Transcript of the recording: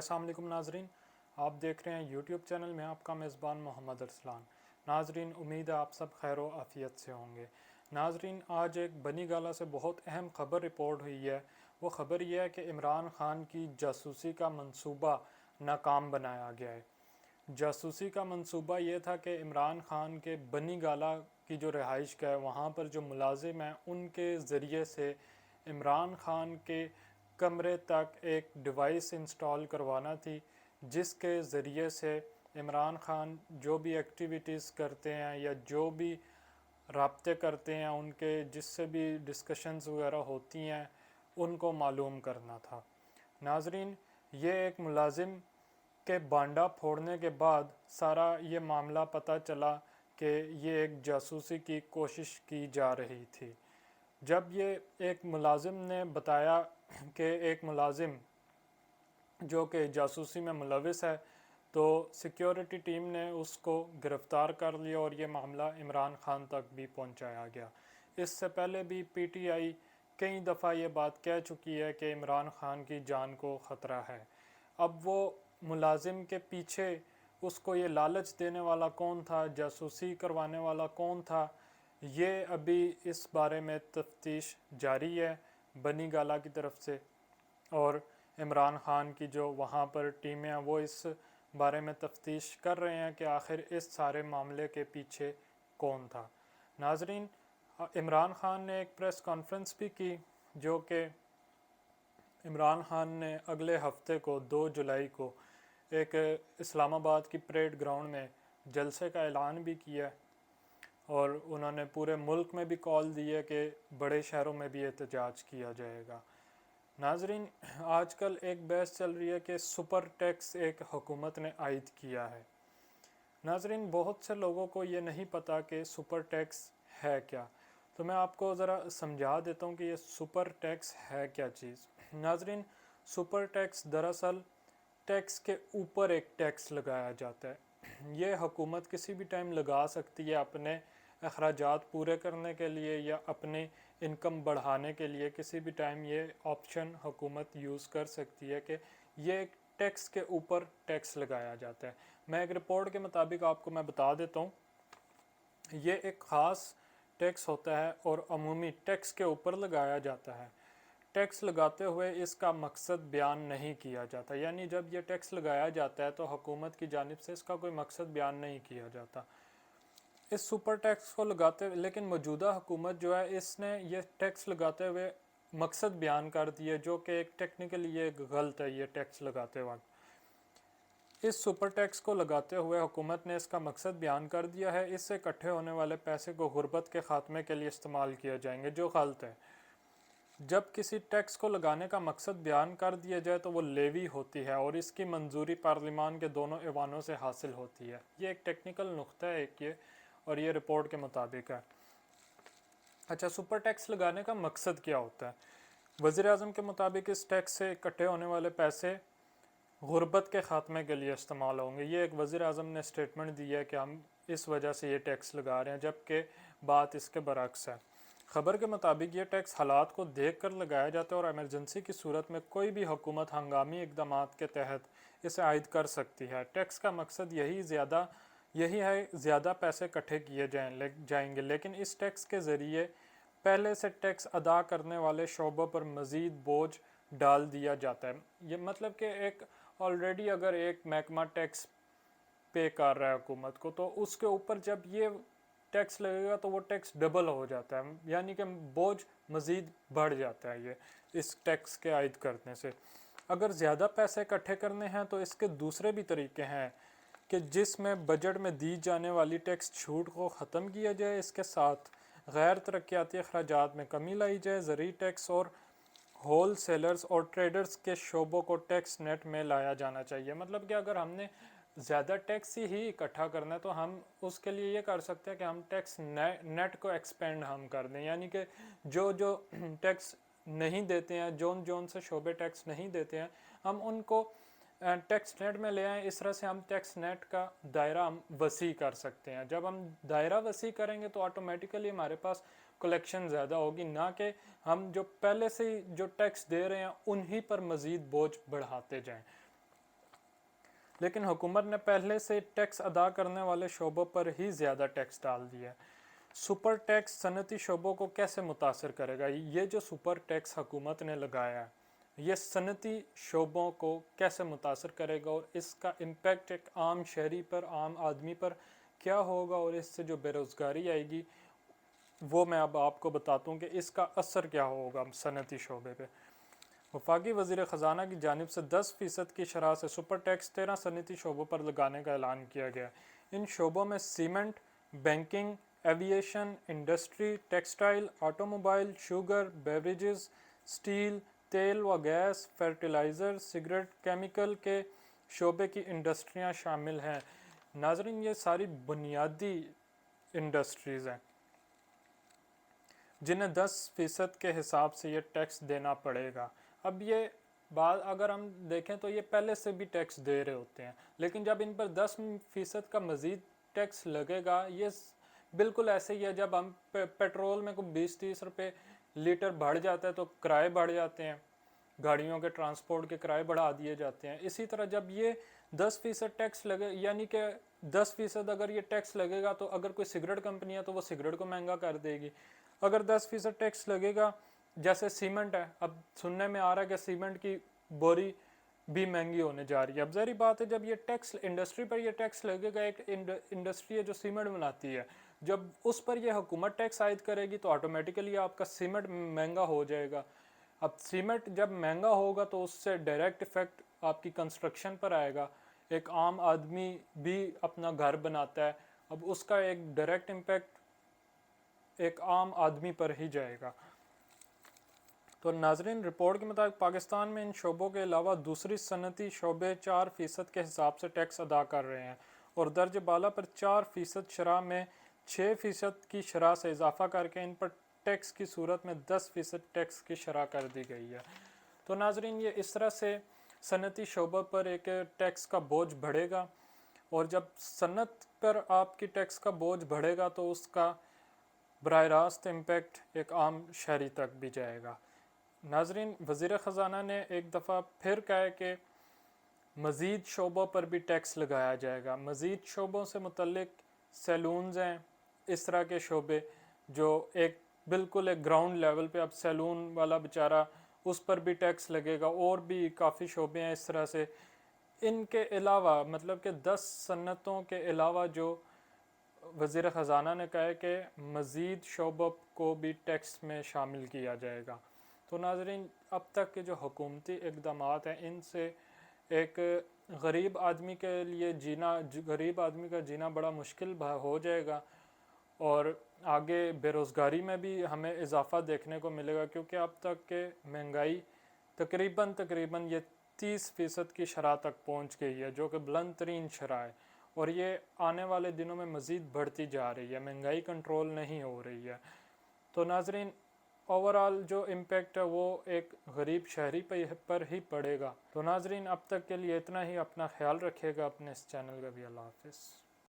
अस्सलाम वालेकुम नाजरीन, आप देख रहे हैं यूट्यूब चैनल में आपका मेज़बान मोहम्मद अरसलान। नाजरीन, उम्मीद है आप सब खैर व आफ़ियत से होंगे। नाजरीन, आज एक बनी गाला से बहुत अहम ख़बर रिपोर्ट हुई है। वो ख़बर यह है कि इमरान ख़ान की जासूसी का मंसूबा नाकाम बनाया गया है। जासूसी का मंसूबा ये था कि इमरान ख़ान के बनी गाला की जो रिहाइश का है वहाँ पर जो मुलाजिम हैं उनके ज़रिए से इमरान ख़ान के कमरे तक एक डिवाइस इंस्टॉल करवाना थी, जिसके ज़रिए से इमरान ख़ान जो भी एक्टिविटीज़ करते हैं या जो भी राब्ते करते हैं, उनके जिससे भी डिस्कशंस वगैरह होती हैं, उनको मालूम करना था। नाजरीन, ये एक मुलाजिम के बांडा फोड़ने के बाद सारा ये मामला पता चला कि ये एक जासूसी की कोशिश की जा रही थी। जब ये एक मुलाजिम ने बताया कि एक मुलाजिम जो कि जासूसी में मुलविस है, तो सिक्योरिटी टीम ने उसको गिरफ़्तार कर लिया और ये मामला इमरान ख़ान तक भी पहुंचाया गया। इससे पहले भी पीटीआई कई दफ़ा ये बात कह चुकी है कि इमरान ख़ान की जान को ख़तरा है। अब वो मुलाजिम के पीछे उसको ये लालच देने वाला कौन था, जासूसी करवाने वाला कौन था, ये अभी इस बारे में तफ्तीश जारी है बनी गाला की तरफ से। और इमरान ख़ान की जो वहाँ पर टीमें हैं वो इस बारे में तफ्तीश कर रहे हैं कि आखिर इस सारे मामले के पीछे कौन था। नाजरीन, इमरान ख़ान ने एक प्रेस कॉन्फ्रेंस भी की, जो कि इमरान ख़ान ने अगले हफ्ते को 2 जुलाई को एक इस्लामाबाद की परेड ग्राउंड में जलसे का ऐलान भी किया और उन्होंने पूरे मुल्क में भी कॉल दी है कि बड़े शहरों में भी एहतजाज किया जाएगा। नाजरीन, आजकल एक बहस चल रही है कि सुपर टैक्स एक हुकूमत ने आयद किया है। नाजरीन, बहुत से लोगों को ये नहीं पता कि सुपर टैक्स है क्या, तो मैं आपको ज़रा समझा देता हूँ कि ये सुपर टैक्स है क्या चीज़। नाजरीन, सुपर टैक्स दरअसल टैक्स के ऊपर एक टैक्स लगाया जाता है। ये हुकूमत किसी भी टाइम लगा सकती है अपने अखराजात पूरे करने के लिए या अपने इनकम बढ़ाने के लिए। किसी भी टाइम ये ऑप्शन हुकूमत यूज़ कर सकती है कि ये एक टैक्स के ऊपर टैक्स लगाया जाता है। मैं एक रिपोर्ट के मुताबिक आपको मैं बता देता हूँ, ये एक ख़ास टैक्स होता है और अमूमी टैक्स के ऊपर लगाया जाता है। टैक्स लगाते हुए इसका मकसद बयान नहीं किया जाता, यानी जब ये टैक्स लगाया जाता है तो हुकूमत की जानिब से इसका कोई मकसद बयान नहीं किया जाता इस सुपर टैक्स को लगाते हुए। लेकिन मौजूदा हुकूमत जो है, इसने ये टैक्स लगाते हुए मकसद बयान कर दिए, जो कि एक टेक्निकली ये गलत है। ये टैक्स लगाते वक्त इस सुपर टैक्स को लगाते हुए हुकूमत ने इसका मकसद बयान कर दिया है, इससे इकट्ठे होने वाले पैसे को गुर्बत के ख़ात्मे के लिए इस्तेमाल किया जाएंगे, जो गलत है। जब किसी टैक्स को लगाने का मकसद बयान कर दिया जाए तो वो लेवी होती है और इसकी मंजूरी पार्लिमान के दोनों ऐवानों से हासिल होती है। ये एक टेक्निकल नुक्ता है एक ये, और ये रिपोर्ट के मुताबिक है। अच्छा, सुपर टैक्स लगाने का मकसद क्या होता है? वज़ीर-ए-आज़म के मुताबिक इस टैक्स से इकट्ठे होने वाले पैसे गुर्बत के ख़ात्मे के लिए इस्तेमाल होंगे। ये एक वज़ीर-ए-आज़म ने स्टेटमेंट दी है कि हम इस वजह से ये टैक्स लगा रहे हैं, जबकि बात इसके बरक्स है। खबर के मुताबिक ये टैक्स हालात को देख कर लगाया जाता है और एमरजेंसी की सूरत में कोई भी हुकूमत हंगामी इकदाम के तहत इसे आयद कर सकती है। टैक्स का मकसद यही है ज़्यादा पैसे इकट्ठे किए जाएंगे, लेकिन इस टैक्स के ज़रिए पहले से टैक्स अदा करने वाले शोबों पर मज़ीद बोझ डाल दिया जाता है। ये मतलब कि एक ऑलरेडी अगर एक महकमा टैक्स पे कर रहा है हुकूमत को, तो उसके ऊपर जब ये टैक्स लगेगा तो वो टैक्स डबल हो जाता है, यानी कि बोझ मज़ीद बढ़ जाता है ये इस टैक्स के आयद करने से। अगर ज़्यादा पैसे इकट्ठे करने हैं तो इसके दूसरे भी तरीके हैं कि जिसमें बजट में दी जाने वाली टैक्स छूट को ख़त्म किया जाए, इसके साथ गैर तरक्याती अखराजात में कमी लाई जाए, ज़रूरी टैक्स और होल सेलर्स और ट्रेडर्स के शोबों को टैक्स नेट में लाया जाना चाहिए। मतलब कि अगर हमने ज़्यादा टैक्स ही इकट्ठा करना है तो हम उसके लिए ये कर सकते हैं कि हम टैक्स नेट को एक्सपेंड हम कर दें, यानी कि जो जो टैक्स नहीं देते हैं, जोन से शोबे टैक्स नहीं देते हैं, हम उनको टैक्स नेट में ले आएँ। इस तरह से हम टैक्स नेट का दायरा हम वसी कर सकते हैं। जब हम दायरा वसी करेंगे तो ऑटोमेटिकली हमारे पास कलेक्शन ज़्यादा होगी, ना कि हम जो पहले से ही जो टैक्स दे रहे हैं उन्हीं पर मज़ीद बोझ बढ़ाते जाएं। लेकिन हुकूमत ने पहले से टैक्स अदा करने वाले शोबों पर ही ज़्यादा टैक्स डाल दिया है। सुपर टैक्स सनती शोबों को कैसे मुतासर करेगा? ये जो सुपर टैक्स हुकूमत ने लगाया है ये सनती शोबों को कैसे मुतासर करेगा और इसका इम्पेक्ट एक आम शहरी पर, आम आदमी पर क्या होगा और इससे जो बेरोज़गारी आएगी वो मैं अब आपको बताता हूँ कि इसका असर क्या होगा सनती शोबे पे। वफाकी वज़ीर ख़जाना की जानिब से 10% की शरह से सुपर टैक्स 13 सनती शोबों पर लगाने का ऐलान किया गया। इन शोबों में cement, banking, aviation, industry, textile, automobile, sugar, beverages, steel, तेल व गैस, फर्टिलाइज़र, सिगरेट, केमिकल के शोबे की इंडस्ट्रियाँ शामिल हैं। नाज़रीन, ये सारी बुनियादी इंडस्ट्रीज़ हैं जिन्हें 10% के हिसाब से ये टैक्स देना पड़ेगा। अब ये बात अगर हम देखें तो ये पहले से भी टैक्स दे रहे होते हैं, लेकिन जब इन पर 10% का मज़ीद टैक्स लगेगा, ये बिल्कुल ऐसे ही है जब हम पेट्रोल में कोई 20-30 रुपये लीटर बढ़ जाता है तो किराए बढ़ जाते हैं, गाड़ियों के ट्रांसपोर्ट के किराए बढ़ा दिए जाते हैं। इसी तरह जब ये 10% टैक्स लगे, यानी कि 10% अगर ये टैक्स लगेगा तो अगर कोई सिगरेट कंपनी है तो वो सिगरेट को महंगा कर देगी। अगर 10% टैक्स लगेगा, जैसे सीमेंट है, अब सुनने में आ रहा है कि सीमेंट की बोरी भी महंगी होने जा रही है। अब ज़ाहिर बात है जब ये टैक्स इंडस्ट्री पर ये टैक्स लगेगा, एक इंडस्ट्री है जो सीमेंट बनाती है, जब उस पर यह हुकूमत टैक्स आयद करेगी तो ऑटोमेटिकली आपका सीमेंट महंगा हो जाएगा। अब सीमेंट जब महंगा होगा तो उससे डायरेक्ट इफ़ेक्ट आपकी कंस्ट्रक्शन पर आएगा। एक आम आदमी भी अपना घर बनाता है, अब उसका एक डायरेक्ट इम्पैक्ट एक आम आदमी पर ही जाएगा। तो नाजरीन, रिपोर्ट के मुताबिक पाकिस्तान में इन शोबों के अलावा दूसरी सनती शोबे 4% के हिसाब से टैक्स अदा कर रहे हैं और दर्ज बाला पर 4% शरह में 6% की शरह से इजाफा करके इन पर टैक्स की सूरत में 10% टैक्स की शरह कर दी गई है। तो नाजरीन, ये इस तरह से सनती शोबों पर एक टैक्स का बोझ बढ़ेगा और जब सनत पर आपकी टैक्स का बोझ बढ़ेगा तो उसका बराह रास्त इम्पेक्ट एक आम शहरी तक भी जाएगा। नाजरीन, वज़ीर ख़जाना ने एक दफ़ा फिर कहा है कि मज़ीद शोबों पर भी टैक्स लगाया जाएगा। मज़ीद शोबों से मुतल्लिक सैलून्स हैं, इस तरह के शोबे जो एक बिल्कुल एक ग्राउंड लेवल पे, अब सैलून वाला बेचारा उस पर भी टैक्स लगेगा और भी काफ़ी शोबे हैं इस तरह से। इनके अलावा मतलब कि 10 सन्नतों के अलावा जो वज़ीर ख़जाना ने कहा है कि मज़ीद शोबों को भी टैक्स में शामिल किया जाएगा। तो नाज़रीन, अब तक के जो हुकूमती इक़दामात हैं इनसे एक गरीब आदमी के लिए गरीब आदमी का जीना बड़ा मुश्किल हो जाएगा और आगे बेरोज़गारी में भी हमें इजाफ़ा देखने को मिलेगा, क्योंकि अब तक के महंगाई तकरीबन ये 30% की शरह तक पहुंच गई है, जो कि बुलंद तरीन शरह है और ये आने वाले दिनों में मज़ीद बढ़ती जा रही है, महंगाई कंट्रोल नहीं हो रही है। तो नाज़रीन, ओवरऑल जो इम्पेक्ट है वो एक गरीब शहरी पर ही पड़ेगा। तो नाज़रीन, अब तक के लिए इतना ही। अपना ख्याल रखिएगा, अपने इस चैनल का भी। अल्लाह हाफ़िज़।